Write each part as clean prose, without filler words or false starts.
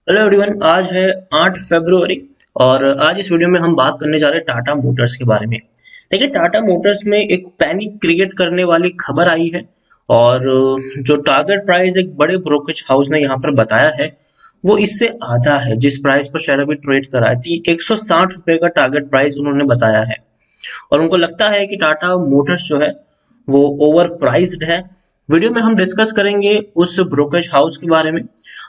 Hello everyone. आज है 8 फरवरी और आज इस वीडियो में हम बात करने जा रहे हैं टाटा मोटर्स के बारे में। देखिए, टाटा मोटर्स में एक पैनिक क्रिएट करने वाली खबर आई है और जो टारगेट प्राइस एक बड़े ब्रोकरेज हाउस ने यहाँ पर बताया है वो इससे आधा है। जिस प्राइस पर शेयर अभी ट्रेड कर रहा है 160 रुपए का टारगेट प्राइस उन्होंने बताया है और उनको लगता है कि टाटा मोटर्स जो है वो ओवर प्राइस्ड है। वीडियो में हम डिस्कस करेंगे उस ब्रोकरेज हाउस के बारे में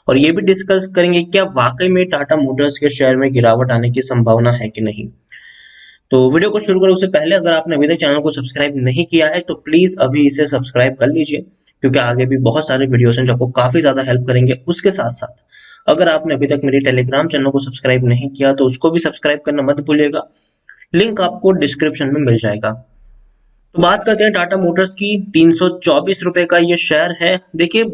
और ये भी डिस्कस करेंगे क्या वाकई में टाटा मोटर्स के शेयर में गिरावट आने की संभावना है कि नहीं। तो वीडियो को शुरू करें उससे पहले अगर आपने अभी तक चैनल को सब्सक्राइब नहीं किया है तो प्लीज अभी इसे सब्सक्राइब कर लीजिए, क्योंकि आगे भी बहुत सारे वीडियोस हैं जो आपको काफी ज्यादा हेल्प करेंगे। उसके साथ साथ अगर आपने अभी तक मेरे टेलीग्राम चैनल को सब्सक्राइब नहीं किया तो उसको भी सब्सक्राइब करना मत भूलिएगा, लिंक आपको डिस्क्रिप्शन में मिल जाएगा। तो बात करते हैं टाटा मोटर्स की। 324 रुपए का ये शेयर है। देखिए,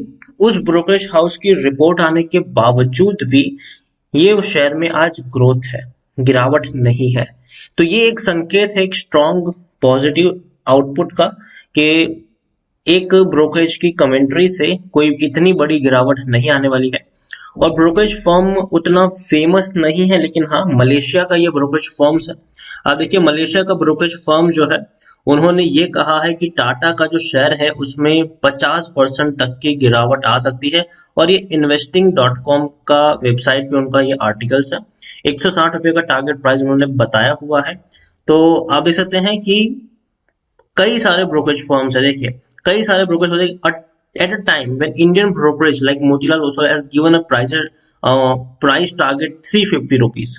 उस ब्रोकरेज हाउस की रिपोर्ट आने के बावजूद भी ये शेयर में आज ग्रोथ है, गिरावट नहीं है। तो ये एक संकेत है, एक स्ट्रॉन्ग पॉजिटिव आउटपुट का, कि एक ब्रोकरेज की कमेंट्री से कोई इतनी बड़ी गिरावट नहीं आने वाली है। और ब्रोकरेज फर्म उतना फेमस नहीं है, लेकिन हाँ, मलेशिया का ये ब्रोकरेज फर्म्स है। आप देखिए, मलेशिया का ब्रोकरेज फर्म जो है उन्होंने ये कहा है कि टाटा का जो शेयर है उसमें 50% तक की गिरावट आ सकती है। और ये investing.com का वेबसाइट पे उनका ये आर्टिकल्स है। 160 रुपए का टारगेट प्राइस उन्होंने बताया हुआ है। तो आप देख सकते हैं कि कई सारे ब्रोकरेज फर्म्स है। देखिए, कई सारे brokerage at a time when Indian brokerage like Motilal Oswal has given a price target 350 rupees।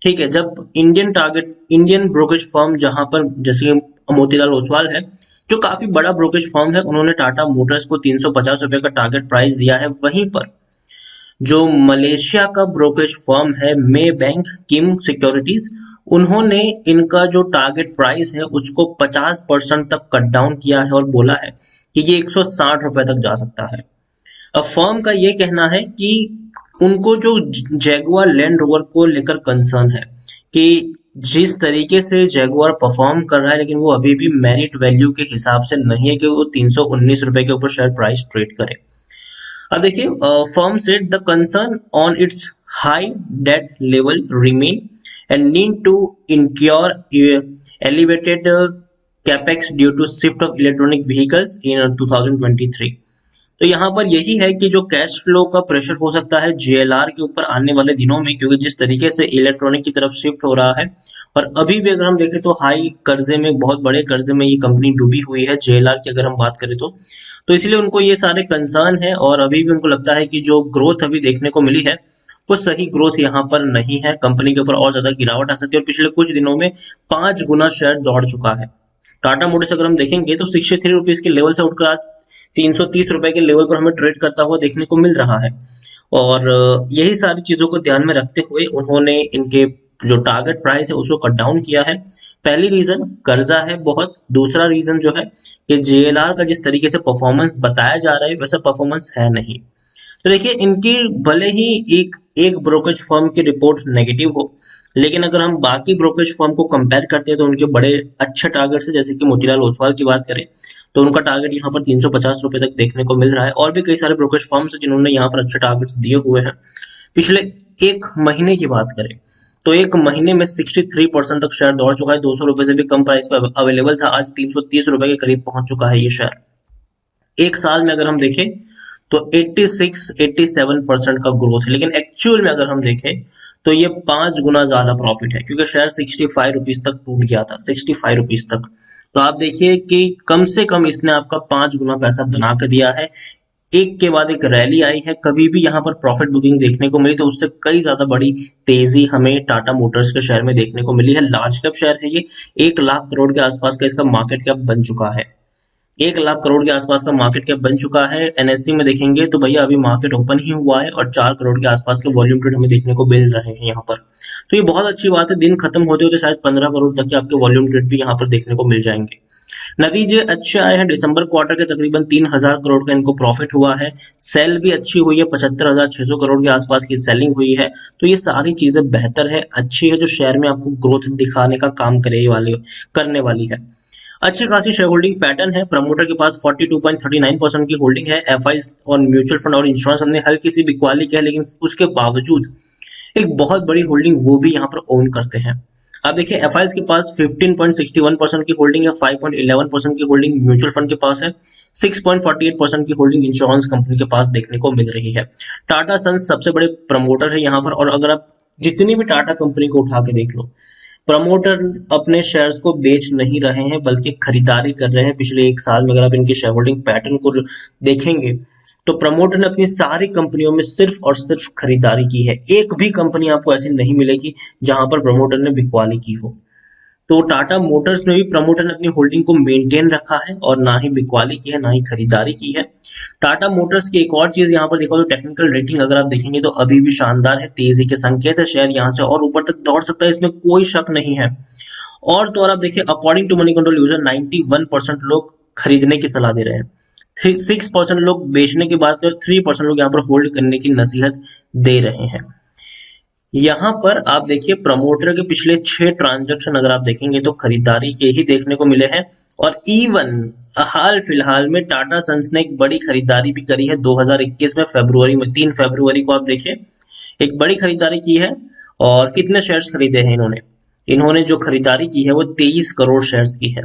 ठीक है, जब इंडियन ब्रोकरेज फर्म जहां पर जैसे मोतीलाल ओसवाल है जो काफी बड़ा ब्रोकरेज फर्म है, उन्होंने टाटा मोटर्स को 350 रुपए का टारगेट प्राइस दिया है। वहीं पर जो मलेशिया का ब्रोकरेज फर्म है मे बैंक किम सिक्योरिटीज, उन्होंने इनका जो टारगेट प्राइस है उसको 50% तक कट डाउन किया है और बोला है कि ये 160 रुपए तक जा सकता है। अब फर्म का ये कहना है कि उनको जो जैगुआर लैंड रोवर को लेकर कंसर्न है कि जिस तरीके से जैगुआर परफॉर्म कर रहा है, लेकिन वो अभी भी मेरिट वैल्यू के हिसाब से नहीं है कि वो 319 रुपए के ऊपर शेयर प्राइस ट्रेड करे। अब देखिए, firm said the concern on its high debt level remain and need to incur elevated capex due to shift of electronic vehicles in 2023। तो यहाँ पर यही है कि जो कैश फ्लो का प्रेशर हो सकता है जेएलआर के ऊपर आने वाले दिनों में, क्योंकि जिस तरीके से इलेक्ट्रॉनिक की तरफ शिफ्ट हो रहा है और अभी भी अगर हम देखें तो हाई कर्जे में, बहुत बड़े कर्जे में ये कंपनी डूबी हुई है जेएलआर की अगर हम बात करें तो इसलिए उनको ये सारे कंसर्न है और अभी भी उनको लगता है कि जो ग्रोथ अभी देखने को मिली है वो सही ग्रोथ यहाँ पर नहीं है। कंपनी के ऊपर और ज्यादा गिरावट आ सकती है और पिछले कुछ दिनों में 5 गुना शेयर दौड़ चुका है। टाटा मोटर्स अगर हम देखेंगे तो 63 रुपीज के लेवल से उठकर आज 330 रुपए के लेवल पर हमें ट्रेड करता हुआ देखने को मिल रहा है। और यही सारी चीजों को ध्यान में रखते हुए उन्होंने इनके जो टारगेट प्राइस है उसको कट डाउन किया है। पहली रीजन कर्जा है बहुत, दूसरा रीजन जो है कि जेएलआर का जिस तरीके से परफॉर्मेंस बताया जा रहा है वैसा परफॉर्मेंस है नहीं। तो देखिए, इनकी भले ही एक ब्रोकरेज फर्म की रिपोर्ट नेगेटिव हो, लेकिन अगर हम बाकी ब्रोकरेज फर्म को कंपेयर करते हैं तो उनके बड़े अच्छे टारगेट्स है। जैसे कि मोतीलाल ओसवाल की बात करें तो उनका टारगेट यहाँ पर 350 रुपए तक देखने को मिल रहा है और भी कई सारे ब्रोकरेज फर्म्स हैं जिन्होंने यहाँ पर अच्छे टारगेट्स दिए हुए हैं। पिछले एक महीने की बात करें तो एक महीने में 63% तक शेयर दौड़ चुका है। 200 रुपए से भी कम प्राइस पर अवेलेबल था, आज 330 रुपए के करीब पहुंच चुका है ये शेयर। एक साल में अगर हम देखें तो 86-87% का ग्रोथ है, लेकिन एक्चुअल में अगर हम देखें तो ये 5 गुना ज्यादा प्रॉफिट है, क्योंकि शेयर 65 रुपीज तक टूट गया था, 65 रुपीज तक। तो आप देखिए कि कम से कम इसने आपका 5 गुना पैसा बना कर दिया है। एक के बाद एक रैली आई है, कभी भी यहाँ पर प्रॉफिट बुकिंग देखने को मिली तो उससे कई ज्यादा बड़ी तेजी हमें टाटा मोटर्स के शेयर में देखने को मिली है। लार्ज कैप शेयर है ये, 1 लाख करोड़ के आसपास का इसका मार्केट कैप बन चुका है। 1 लाख करोड़ के आसपास का मार्केट कैप बन चुका है। एनएससी में देखेंगे तो भैया अभी मार्केट ओपन ही हुआ है और 4 करोड़ के आसपास के वॉल्यूम ट्रेड हमें देखने को मिल रहे हैं यहाँ पर। तो ये बहुत अच्छी बात है। दिन खत्म होते होते शायद 15 करोड़ तक के आपके वॉल्यूम ट्रेड भी यहाँ पर देखने को मिल जाएंगे। नतीजे अच्छे आए हैं। दिसंबर क्वार्टर के तकरीबन 3000 करोड़ का इनको प्रॉफिट हुआ है। सेल भी अच्छी हुई है, 75,600 करोड़ के आसपास की सेलिंग हुई है। तो ये सारी चीजें बेहतर है, अच्छी है, जो शेयर में आपको ग्रोथ दिखाने का काम करने वाली है। अच्छी खासी शेयर होल्डिंग पैटर्न है। प्रमोटर के पास 42.39% की होल्डिंग है। एफआई और म्यूचुअल फंड और इंश्योरेंस हमने हल्की सी बिकवाली की है, लेकिन उसके बावजूद एक बहुत बड़ी होल्डिंग वो भी यहाँ पर ओन करते हैं। आप देखिए एफआईज के पास 15.61% की होल्डिंग है, 5.11% की होल्डिंग म्यूचुअल फंड के पास है, 6.48% की होल्डिंग इंश्योरेंस कंपनी के पास देखने को मिल रही है। टाटा सन्स सबसे बड़े प्रमोटर है यहाँ पर, और अगर आप जितनी भी टाटा कंपनी को उठा के देख लो, प्रमोटर अपने शेयर्स को बेच नहीं रहे हैं बल्कि खरीदारी कर रहे हैं। पिछले एक साल में अगर आप इनके शेयर होल्डिंग पैटर्न को देखेंगे तो प्रमोटर ने अपनी सारी कंपनियों में सिर्फ और सिर्फ खरीदारी की है। एक भी कंपनी आपको ऐसी नहीं मिलेगी जहां पर प्रमोटर ने बिकवाली की हो। तो टाटा मोटर्स में भी प्रमोटर ने अपनी होल्डिंग को मेंटेन रखा है और ना ही बिकवाली की है ना ही खरीदारी की है। टाटा मोटर्स की एक और चीज यहाँ पर देखो तो टेक्निकल रेटिंग अगर आप देखेंगे तो अभी भी शानदार है, तेजी के संकेत है, शेयर यहाँ से और ऊपर तक दौड़ सकता है, इसमें कोई शक नहीं है। और तो और आप देखिए according to Moneycontrol user 91% लोग खरीदने की सलाह दे रहे हैं, 6% लोग बेचने की बात करें, 3% लोग यहाँ पर होल्ड करने की नसीहत दे रहे हैं। यहाँ पर आप देखिए प्रमोटर के पिछले 6 ट्रांजैक्शन अगर आप देखेंगे तो खरीदारी के ही देखने को मिले हैं। और इवन हाल फिलहाल में टाटा सन्स ने एक बड़ी खरीदारी भी करी है 2021 में, फरवरी में 3 फरवरी को आप देखिए एक बड़ी खरीदारी की है। और कितने शेयर्स खरीदे हैं इन्होंने? इन्होंने जो खरीदारी की है वो 23 करोड़ शेयर्स की है।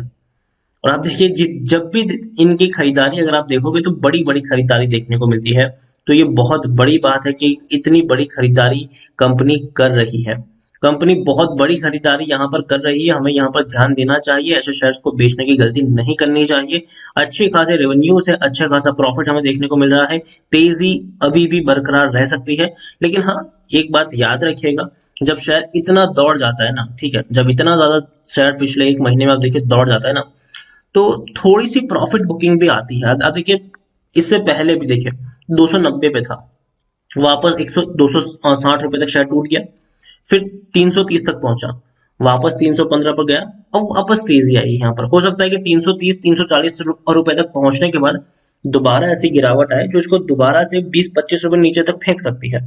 और आप देखिए जब भी इनकी खरीदारी अगर आप देखोगे तो बड़ी बड़ी खरीदारी देखने को मिलती है। तो ये बहुत बड़ी बात है कि इतनी बड़ी खरीदारी कंपनी कर रही है। कंपनी बहुत बड़ी खरीदारी यहाँ पर कर रही है, हमें यहाँ पर ध्यान देना चाहिए, ऐसे शेयर्स को बेचने की गलती नहीं करनी चाहिए। अच्छे खासे रेवेन्यूज है, अच्छा खासा प्रॉफिट हमें देखने को मिल रहा है, तेजी अभी भी बरकरार रह सकती है। लेकिन हाँ, एक बात याद रखिएगा, जब शेयर इतना दौड़ जाता है ना, ठीक है, जब इतना ज्यादा शेयर पिछले एक महीने में आप देखिए दौड़ जाता है ना, तो थोड़ी सी प्रॉफिट बुकिंग भी आती है। आप देखिए इससे पहले भी देखिए 290 पे था, वापस 100 260 रुपए तक शेयर टूट गया, फिर 330 तक पहुंचा, वापस 315 पर गया और वापस तेजी आई। यहाँ पर हो सकता है कि 330 340 रुपए तक पहुंचने के बाद दोबारा ऐसी गिरावट आए जो इसको दोबारा से 20-25 रुपए नीचे तक फेंक सकती है।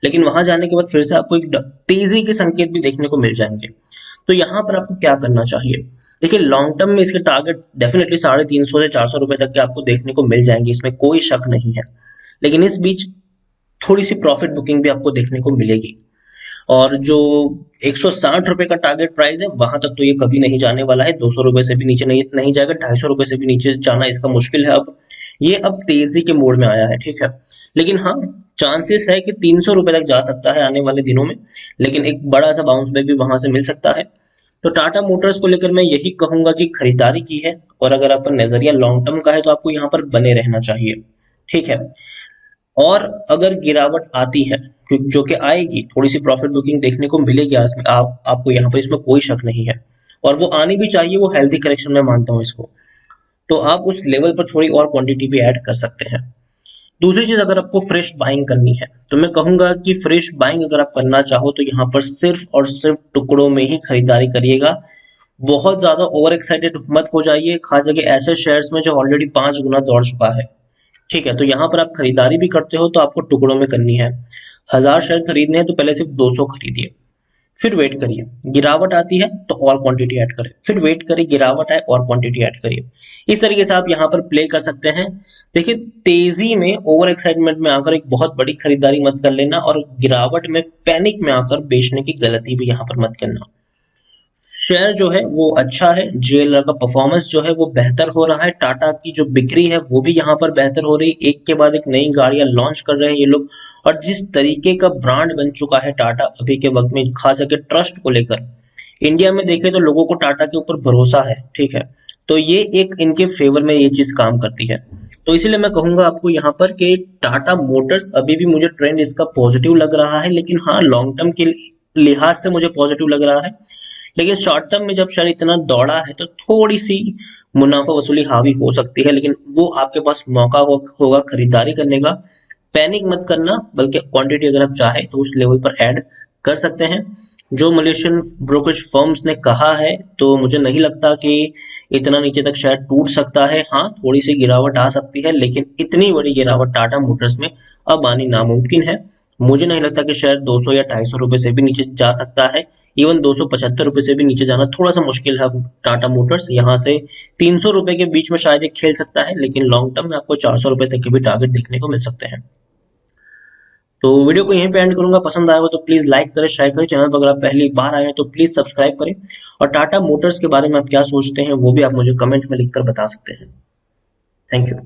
लेकिन वहां जाने के बाद फिर से आपको एक तेजी के संकेत भी देखने को मिल जाएंगे। तो यहाँ पर आपको क्या करना चाहिए? देखिए लॉन्ग टर्म में इसके टारगेट डेफिनेटली 350 से 400 रुपए तक के आपको देखने को मिल जाएंगे, इसमें कोई शक नहीं है। लेकिन इस बीच थोड़ी सी प्रॉफिट बुकिंग भी आपको देखने को मिलेगी। और जो 160 रुपए का टारगेट प्राइस है वहां तक तो ये कभी नहीं जाने वाला है, 200 रुपए से भी नीचे नहीं जाएगा, 250 रुपए से भी नीचे जाना इसका मुश्किल है। अब ये तेजी के मोड में आया है, ठीक है। लेकिन हाँ, चांसेस है कि 300 रुपए तक जा सकता है आने वाले दिनों में, लेकिन एक बड़ा सा बाउंस बैक भी वहां से मिल सकता है। तो टाटा मोटर्स को लेकर मैं यही कहूंगा कि खरीदारी की है, और अगर आपका नजरिया लॉन्ग टर्म का है तो आपको यहाँ पर बने रहना चाहिए, ठीक है। और अगर गिरावट आती है जो कि आएगी, थोड़ी सी प्रॉफिट बुकिंग देखने को मिलेगी आपको यहाँ पर, इसमें कोई शक नहीं है। और वो आनी भी चाहिए, वो हेल्थी करेक्शन में मानता हूँ इसको। तो आप उस लेवल पर थोड़ी और क्वांटिटी भी ऐड कर सकते हैं। दूसरी चीज, अगर आपको फ्रेश बाइंग करनी है तो मैं कहूंगा कि फ्रेश बाइंग अगर आप करना चाहो तो यहाँ पर सिर्फ और सिर्फ टुकड़ों में ही खरीदारी करिएगा। बहुत ज्यादा ओवर एक्साइटेड मत हो जाइए, खास करके ऐसे शेयर्स में जो ऑलरेडी 5 गुना दौड़ चुका है, ठीक है। तो यहाँ पर आप खरीदारी भी करते हो तो आपको टुकड़ों में करनी है। 1000 शेयर खरीदने हैं तो पहले सिर्फ 200 खरीदिए, फिर वेट करिए, गिरावट आती है तो और क्वांटिटी ऐड करें, फिर वेट करिए, गिरावट आए और क्वांटिटी ऐड करिए। इस तरीके से आप यहाँ पर प्ले कर सकते हैं। देखिए तेजी में ओवर एक्साइटमेंट में आकर एक बहुत बड़ी खरीदारी मत कर लेना, और गिरावट में पैनिक में आकर बेचने की गलती भी यहाँ पर मत करना। शेयर जो है वो अच्छा है, जेएलआर का परफॉर्मेंस जो है वो बेहतर हो रहा है, टाटा की जो बिक्री है वो भी यहाँ पर बेहतर हो रही है, एक के बाद एक नई गाड़ियां लॉन्च कर रहे हैं ये लोग। और जिस तरीके का ब्रांड बन चुका है टाटा अभी के वक्त में, खास करके ट्रस्ट को लेकर, इंडिया में देखे तो लोगों को टाटा के ऊपर भरोसा है, ठीक है। तो ये एक इनके फेवर में ये चीज काम करती है। तो इसीलिए मैं कहूंगा आपको यहाँ पर कि टाटा मोटर्स अभी भी मुझे ट्रेंड इसका पॉजिटिव लग रहा है, लेकिन हाँ लॉन्ग टर्म के लिहाज से मुझे पॉजिटिव लग रहा है। लेकिन शॉर्ट टर्म में जब शेयर इतना दौड़ा है तो थोड़ी सी मुनाफा वसूली हावी हो सकती है, लेकिन वो आपके पास मौका होगा खरीदारी करने का। पैनिक मत करना, बल्कि क्वांटिटी अगर आप चाहे तो उस लेवल पर ऐड कर सकते हैं। जो मलेशियन ब्रोकरेज फर्म्स ने कहा है तो मुझे नहीं लगता कि इतना नीचे तक शेयर टूट सकता है। हाँ, थोड़ी सी गिरावट आ सकती है, लेकिन इतनी बड़ी गिरावट टाटा मोटर्स में अब आनी नामुमकिन है। मुझे नहीं लगता कि शेयर 200 या 250 रुपए से भी नीचे जा सकता है। इवन 275 रुपए से भी नीचे जाना थोड़ा सा मुश्किल है। टाटा मोटर्स यहाँ से 300 रुपए के बीच में शायद ये खेल सकता है, लेकिन लॉन्ग टर्म में आपको 400 रुपए तक के भी टारगेट देखने को मिल सकते हैं। तो वीडियो को यहीं पे एंड करूंगा। पसंद आया हो तो प्लीज लाइक करें, शेयर करें। चैनल पर अगर आप पहली बार आए हैं तो प्लीज सब्सक्राइब करें। और टाटा मोटर्स के बारे में आप क्या सोचते हैं वो भी आप मुझे कमेंट में लिखकर बता सकते हैं। Thank you.